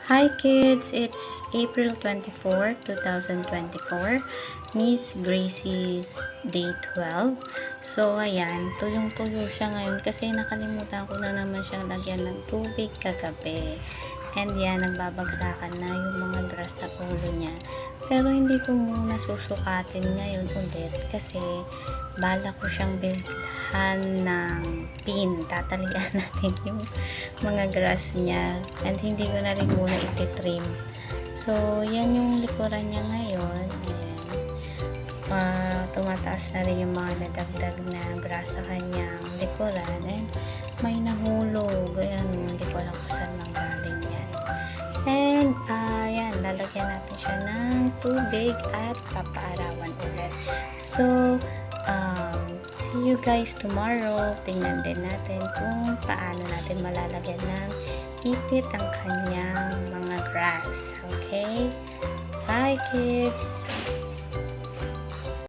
Hi kids, it's April 24, 2024, Miss Gracie's day 12. So ayan, tuyong-tuyo siya ngayon kasi nakalimutan ko na naman siyang lagyan ng tubig kagabi. And yan, nagbabagsakan na yung mga grass sa ulo niya. Pero hindi ko muna susukatin ngayon ulit kasi bala ko siyang bilhan ng pin. Tatalian natin yung mga grass niya. And hindi ko na rin muna ititrim. So, yan yung likuran niya ngayon. Ayan. Tumataas na rin yung mga nadagdag na grass sa kanyang likuran. And may nahulog. Ayan, hindi ko alam kung saan nanggaling yan. And, ayan, lalagyan natin siya ng tubig at papaarawan ulit. So, see you guys tomorrow. Tingnan din natin kung paano natin malalagyan ng ipit ang kanyang mga grass. Okay? Bye, kids!